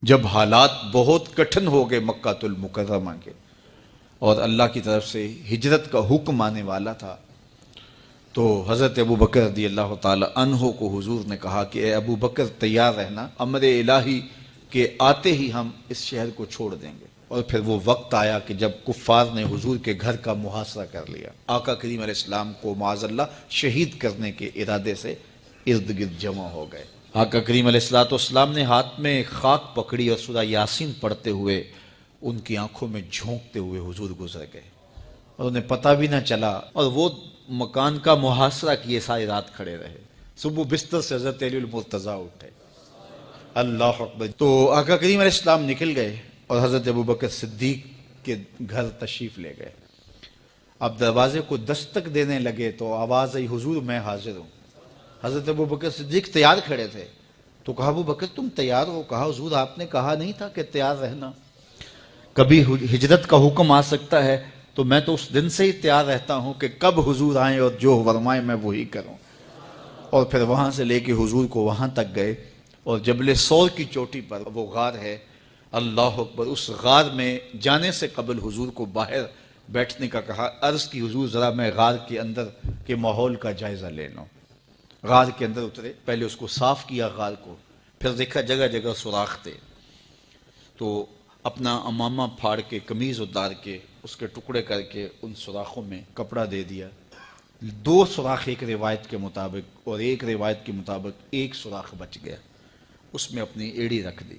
جب حالات بہت کٹھن ہو گئے مکہ المکرمہ کے اور اللہ کی طرف سے ہجرت کا حکم آنے والا تھا، تو حضرت ابو بکر رضی اللہ تعالی عنہ کو حضور نے کہا کہ اے ابو بکر تیار رہنا، امر الہی کے آتے ہی ہم اس شہر کو چھوڑ دیں گے۔ اور پھر وہ وقت آیا کہ جب کفار نے حضور کے گھر کا محاصرہ کر لیا، آقا کریم علیہ السلام کو معاذ اللہ شہید کرنے کے ارادے سے ارد گرد جمع ہو گئے۔ آقا کریم علیہ السلام نے ہاتھ میں خاک پکڑی اور سورہ یاسین پڑھتے ہوئے ان کی آنکھوں میں جھونکتے ہوئے حضور گزر گئے اور انہیں پتہ بھی نہ چلا، اور وہ مکان کا محاصرہ کیے ساری رات کھڑے رہے۔ صبح بستر سے حضرت علی المرتضیٰ اٹھے، اللہ اکبر۔ تو آقا کریم علیہ السلام نکل گئے اور حضرت ابو بکر صدیق کے گھر تشریف لے گئے۔ اب دروازے کو دستک دینے لگے تو آواز آئی، حضور میں حاضر ہوں۔ حضرت ابو بکر صدیق تیار کھڑے تھے، تو کہا ابو بکر تم تیار ہو؟ کہا حضور آپ نے کہا نہیں تھا کہ تیار رہنا، کبھی ہجرت کا حکم آ سکتا ہے تو میں تو اس دن سے ہی تیار رہتا ہوں کہ کب حضور آئیں اور جو فرمائیں میں وہی کروں۔ اور پھر وہاں سے لے کے حضور کو وہاں تک گئے، اور جبل سور کی چوٹی پر وہ غار ہے، اللہ اکبر، اس غار میں جانے سے قبل حضور کو باہر بیٹھنے کا کہا۔ عرض کی حضور ذرا میں غار کے اندر کے ماحول کا جائزہ لے لوں۔ غار کے اندر اترے، پہلے اس کو صاف کیا غار کو، پھر دیکھا جگہ جگہ سوراخ تھے، تو اپنا امامہ پھاڑ کے قمیض اتار کے اس کے ٹکڑے کر کے ان سوراخوں میں کپڑا دے دیا۔ 2 سوراخ ایک روایت کے مطابق، اور ایک روایت کے مطابق 1 سوراخ بچ گیا، اس میں اپنی ایڑی رکھ دی،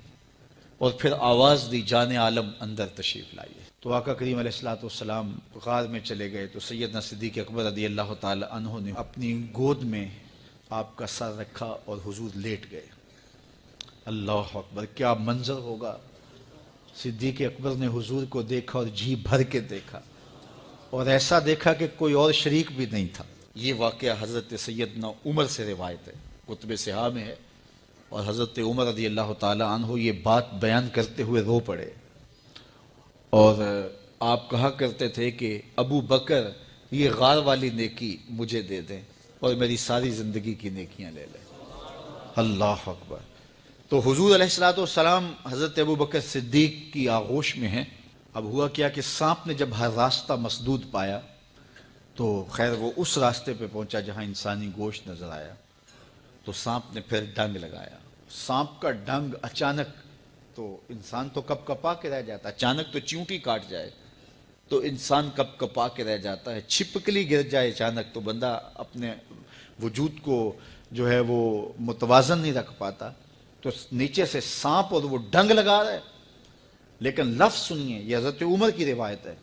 اور پھر آواز دی جان عالم اندر تشریف لائیے۔ تو آقا کریم علیہ السلام غار میں چلے گئے، تو سیدنا صدیق اکبر رضی اللہ تعالی عنہ نے اپنی گود میں آپ کا سر رکھا اور حضور لیٹ گئے۔ اللہ اکبر، کیا منظر ہوگا! صدیق اکبر نے حضور کو دیکھا اور جی بھر کے دیکھا، اور ایسا دیکھا کہ کوئی اور شریک بھی نہیں تھا۔ یہ واقعہ حضرت سیدنا عمر سے روایت ہے، کتب صحاح میں ہے، اور حضرت عمر رضی اللہ تعالی عنہ یہ بات بیان کرتے ہوئے رو پڑے، اور آپ کہا کرتے تھے کہ ابو بکر یہ غار والی نیکی مجھے دے دیں اور میری ساری زندگی کی نیکیاں لے لیں۔ اللہ اکبر۔ تو حضور علیہ السلام حضرت ابو بکر صدیق کی آغوش میں ہیں۔ اب ہوا کیا کہ سانپ نے جب ہر راستہ مسدود پایا تو خیر وہ اس راستے پہ پہنچا جہاں انسانی گوشت نظر آیا، تو سانپ نے پھر ڈنگ لگایا۔ سانپ کا ڈنگ اچانک، تو انسان تو کپ کپا کے رہ جاتا ہے، اچانک تو چیونٹی کاٹ جائے تو انسان کپ کپا کے رہ جاتا ہے، چھپکلی گر جائے اچانک تو بندہ اپنے وجود کو جو ہے وہ متوازن نہیں رکھ پاتا، تو نیچے سے سانپ اور وہ ڈنگ لگا رہا ہے۔ لیکن لفظ سنیے، یہ حضرت عمر کی روایت ہے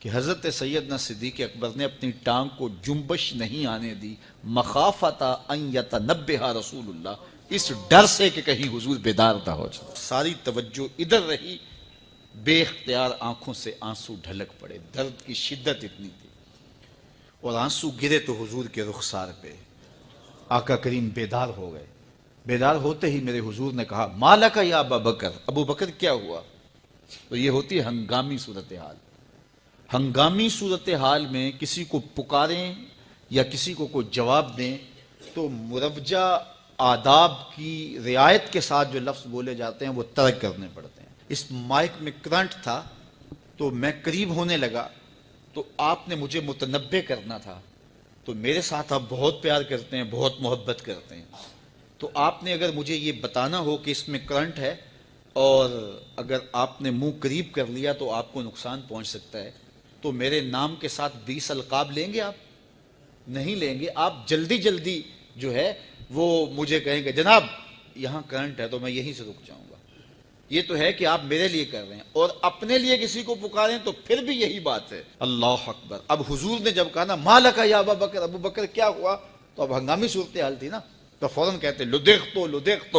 کہ حضرت سیدنا صدیق اکبر نے اپنی ٹانگ کو جنبش نہیں آنے دی، مخافت ان یتنبہ رسول اللہ، اس ڈر سے کہ کہیں حضور بیدار نہ ہو جائے۔ ساری توجہ ادھر رہی، بے اختیار آنکھوں سے آنسو ڈھلک پڑے، درد کی شدت اتنی تھی، اور آنسو گرے تو حضور کے رخسار پہ۔ آقا کریم بیدار ہو گئے۔ بیدار ہوتے ہی میرے حضور نے کہا مالک یا ابا بکر، ابو بکر کیا ہوا؟ تو یہ ہوتی ہے ہنگامی صورتحال۔ ہنگامی صورتحال میں کسی کو پکاریں یا کسی کو کوئی جواب دیں تو مروجہ آداب کی رعایت کے ساتھ جو لفظ بولے جاتے ہیں وہ ترک کرنے پڑتے ہیں۔ اس مائک میں کرنٹ تھا تو میں قریب ہونے لگا، تو آپ نے مجھے متنبہ کرنا تھا، تو میرے ساتھ آپ بہت پیار کرتے ہیں، بہت محبت کرتے ہیں، تو آپ نے اگر مجھے یہ بتانا ہو کہ اس میں کرنٹ ہے اور اگر آپ نے منہ قریب کر لیا تو آپ کو نقصان پہنچ سکتا ہے، تو میرے نام کے ساتھ 20 القاب لیں گے؟ آپ نہیں لیں گے، آپ جلدی جلدی جو ہے وہ مجھے کہیں گے جناب یہاں کرنٹ ہے، تو میں یہیں سے رک جاؤں گا۔ یہ تو ہے کہ آپ میرے لیے کر رہے ہیں، اور اپنے لیے کسی کو پکاریں تو پھر بھی یہی بات ہے۔ اللہ اکبر۔ اب حضور نے جب کہا نا مالک یا ابا بکر، ابو بکر کیا ہوا، تو اب ہنگامی صورتحال تھی نا، تو فوراً کہتے لدغت،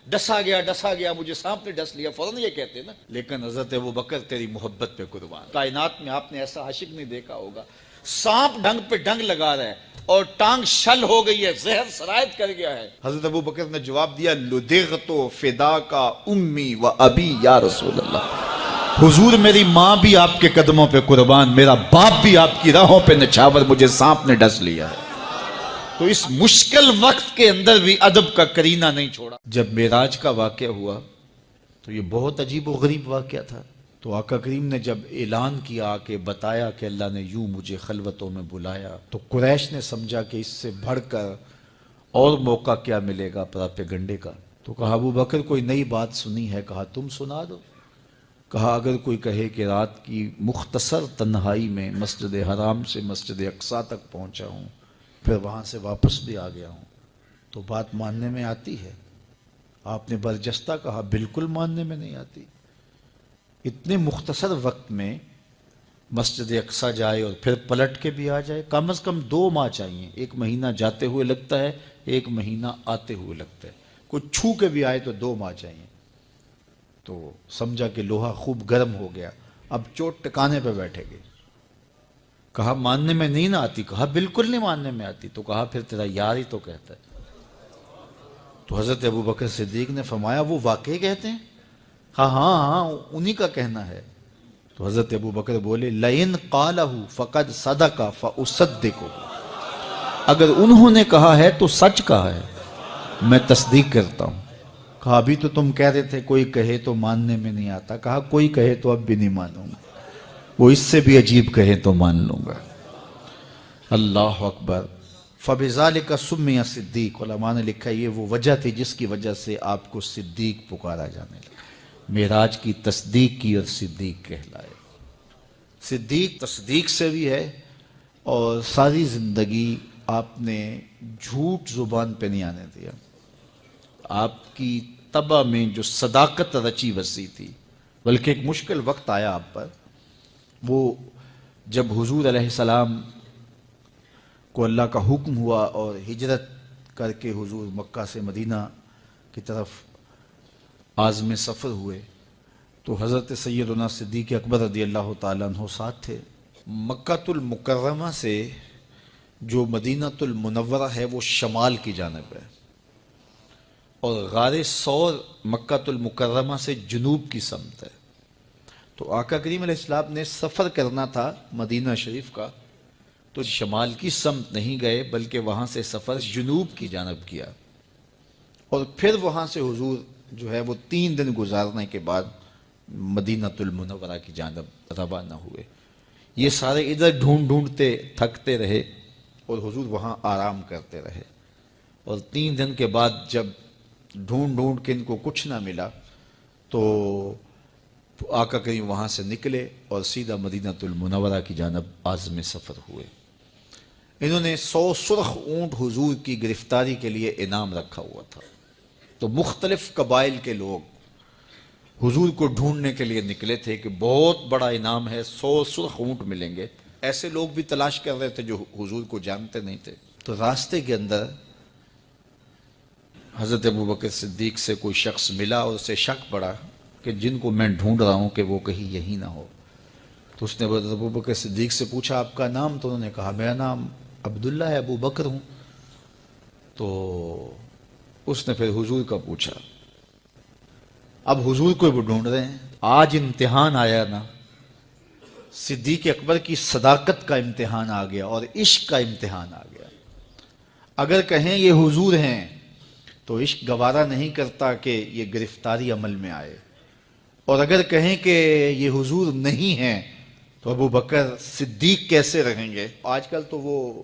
ڈسا گیا، مجھے سانپ نے ڈس لیا، فوراً یہ کہتے نا۔ لیکن حضرت ابو بکر تیری محبت پہ قربان، کائنات میں آپ نے ایسا عاشق نہیں دیکھا ہوگا، سانپ ڈنگ پہ ڈنگ لگا رہا ہے اور ٹانگ شل ہو گئی ہے، زہر سرایت کر گیا ہے۔ حضرت ابو بکر نے جواب دیا لدغت فداک امی و ابی یا رسول اللہ، حضور میری ماں بھی آپ کے قدموں پہ قربان، میرا باپ بھی آپ کی راہوں پہ نچھاور، مجھے سانپ نے ڈس لیا ہے۔ تو اس مشکل وقت کے اندر بھی ادب کا کرینہ نہیں چھوڑا۔ جب معراج کا واقعہ ہوا تو یہ بہت عجیب و غریب واقعہ تھا۔ تو آقا کریم نے جب اعلان کیا کہ بتایا کہ اللہ نے یوں مجھے خلوتوں میں بلایا، تو قریش نے سمجھا کہ اس سے بڑھ کر اور موقع کیا ملے گا پراپیگنڈے کا۔ تو کہا ابو بکر کوئی نئی بات سنی ہے؟ کہا تم سنا دو۔ کہا اگر کوئی کہے کہ رات کی مختصر تنہائی میں مسجد حرام سے مسجد اقصیٰ تک پہنچا ہوں، پھر وہاں سے واپس بھی آ گیا ہوں، تو بات ماننے میں آتی ہے؟ آپ نے برجستہ کہا بالکل ماننے میں نہیں آتی۔ اتنے مختصر وقت میں مسجد اقصیٰ جائے اور پھر پلٹ کے بھی آ جائے، کم از کم 2 ماہ چاہیے۔ 1 مہینہ جاتے ہوئے لگتا ہے، 1 مہینہ آتے ہوئے لگتا ہے، کوئی چھو کے بھی آئے تو 2 ماہ چاہیے۔ تو سمجھا کہ لوہا خوب گرم ہو گیا، اب چوٹ ٹکانے پہ بیٹھے گے۔ کہا ماننے میں نہیں نہ آتی؟ کہا بالکل نہیں ماننے میں آتی۔ تو کہا پھر تیرا یار ہی تو کہتا ہے۔ تو حضرت ابو بکر صدیق نے فرمایا وہ واقعی کہتے ہیں؟ ہاں ہاں ہاں انہی کا کہنا ہے۔ تو حضرت ابو بکر بولے لئن قالہ فقد صدق فاصدقہ، اگر انہوں نے کہا ہے تو سچ کہا ہے، میں تصدیق کرتا ہوں۔ کہا ابھی تو تم کہہ رہے تھے کوئی کہے تو ماننے میں نہیں آتا، کہا کوئی کہے تو اب بھی نہیں مانوں گا، وہ اس سے بھی عجیب کہے تو مان لوں گا۔ اللہ اکبر۔ فَبِذَلِكَ سُمِّيَ صدیق، علماء نے لکھا یہ وہ وجہ تھی جس کی وجہ سے آپ کو صدیق پکارا جانے لگا۔ معراج کی تصدیق کی اور صدیق کہلائے۔ صدیق تصدیق سے بھی ہے، اور ساری زندگی آپ نے جھوٹ زبان پہ نہیں آنے دیا۔ آپ کی طبع میں جو صداقت رچی بسی تھی، بلکہ ایک مشکل وقت آیا آپ پر، وہ جب حضور علیہ السلام کو اللہ کا حکم ہوا اور ہجرت کر کے حضور مکہ سے مدینہ کی طرف عازم سفر ہوئے، تو حضرت سیدنا صدیق اکبر رضی اللہ تعالیٰ عنہ ساتھ تھے۔ مکہ المکرمہ سے جو مدینہ المنورہ ہے وہ شمال کی جانب ہے، اور غار ثور مکہ المکرمہ سے جنوب کی سمت ہے۔ تو آقا کریم علیہ السلام نے سفر کرنا تھا مدینہ شریف کا، تو شمال کی سمت نہیں گئے بلکہ وہاں سے سفر جنوب کی جانب کیا، اور پھر وہاں سے حضور جو ہے وہ 3 دن گزارنے کے بعد مدینہ المنورہ کی جانب روانہ ہوئے۔ یہ سارے ادھر ڈھونڈتے تھکتے رہے اور حضور وہاں آرام کرتے رہے، اور 3 دن کے بعد جب ڈھونڈ کے ان کو کچھ نہ ملا تو آقا کریم وہاں سے نکلے اور سیدھا مدینہ المنورہ کی جانب عازم سفر ہوئے۔ انہوں نے 100 سرخ اونٹ حضور کی گرفتاری کے لیے انعام رکھا ہوا تھا۔ تو مختلف قبائل کے لوگ حضور کو ڈھونڈنے کے لیے نکلے تھے کہ بہت بڑا انعام ہے، 100 سرخ اونٹ ملیں گے۔ ایسے لوگ بھی تلاش کر رہے تھے جو حضور کو جانتے نہیں تھے۔ تو راستے کے اندر حضرت ابو بکر صدیق سے کوئی شخص ملا اور اسے شک پڑا کہ جن کو میں ڈھونڈ رہا ہوں کہ وہ کہیں یہی نہ ہو۔ تو اس نے حضرت ابو بکر صدیق سے پوچھا آپ کا نام؟ تو انہوں نے کہا میرا نام عبداللہ ہے، ابو بکر ہوں۔ تو اس نے پھر حضور کا پوچھا۔ اب حضور کو وہ ڈھونڈ رہے ہیں، آج امتحان آیا نا، صدیق اکبر کی صداقت کا امتحان آ گیا اور عشق کا امتحان آ گیا۔ اگر کہیں یہ حضور ہیں تو عشق گوارا نہیں کرتا کہ یہ گرفتاری عمل میں آئے، اور اگر کہیں کہ یہ حضور نہیں ہیں تو ابو بکر صدیق کیسے رہیں گے؟ آج کل تو وہ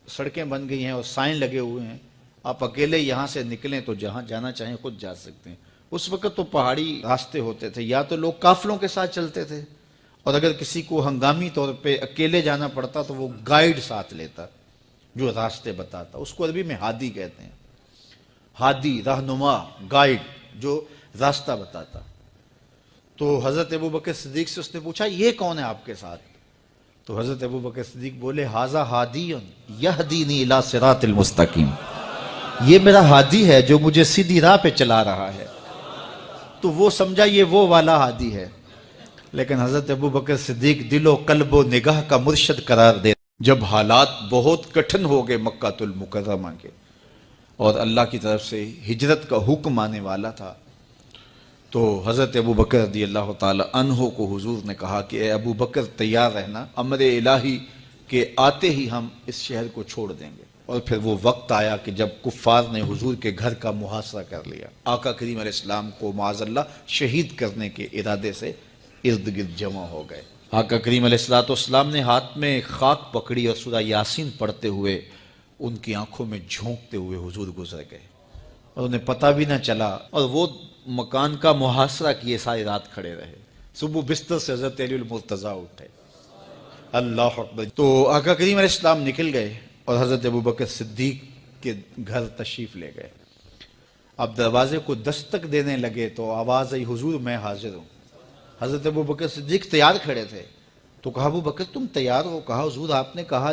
سڑکیں بن گئی ہیں اور سائن لگے ہوئے ہیں، آپ اکیلے یہاں سے نکلیں تو جہاں جانا چاہیں خود جا سکتے ہیں۔ اس وقت تو پہاڑی راستے ہوتے تھے، یا تو لوگ قافلوں کے ساتھ چلتے تھے، اور اگر کسی کو ہنگامی طور پہ اکیلے جانا پڑتا تو وہ گائیڈ ساتھ لیتا جو راستے بتاتا۔ اس کو عربی میں ہادی کہتے ہیں، ہادی، رہنما، گائیڈ جو راستہ بتاتا۔ تو حضرت ابو بکر صدیق سے اس نے پوچھا یہ کون ہے آپ کے ساتھ؟ تو حضرت ابو بکر صدیق بولے ھذا ہادی یہدینی الی صراط المستقیم، یہ میرا ہادی ہے جو مجھے سیدھی راہ پہ چلا رہا ہے۔ تو وہ سمجھا یہ وہ والا ہادی ہے، لیکن حضرت ابو بکر صدیق دل و قلب و نگاہ کا مرشد قرار دے۔ جب حالات بہت کٹھن ہو گئے مکہ المکرمہ کے اور اللہ کی طرف سے ہجرت کا حکم آنے والا تھا، تو حضرت ابو بکر رضی اللہ تعالی عنہ کو حضور نے کہا کہ اے ابو بکر تیار رہنا، امر الہی کے آتے ہی ہم اس شہر کو چھوڑ دیں گے۔ اور پھر وہ وقت آیا کہ جب کفار نے حضور کے گھر کا محاصرہ کر لیا، آقا کریم علیہ السلام کو معاذ اللہ شہید کرنے کے ارادے سے ارد گرد جمع ہو گئے۔ آقا کریم علیہ السلام نے ہاتھ میں خاک پکڑی اور سورہ یاسین پڑھتے ہوئے ان کی آنکھوں میں جھونکتے ہوئے حضور گزر گئے، اور انہیں پتہ بھی نہ چلا، اور وہ مکان کا محاصرہ کیے ساری رات کھڑے رہے۔ صبح بستر سے حضرت علی المرتضیٰ اٹھے، اللہ اکبر۔ تو آقا کریم علیہ السلام نکل گئے اور حضرت ابوبکر صدیق کے گھر تشریف لے گئے۔ اب دروازے کو دستک دینے لگے تو آواز آئی، حضور میں حاضر ہوں۔ حضرت ابوبکر صدیق تیار کھڑے تھے، تو کہا ابوبکر تم تیار ہو؟ کہا حضور آپ نے کہا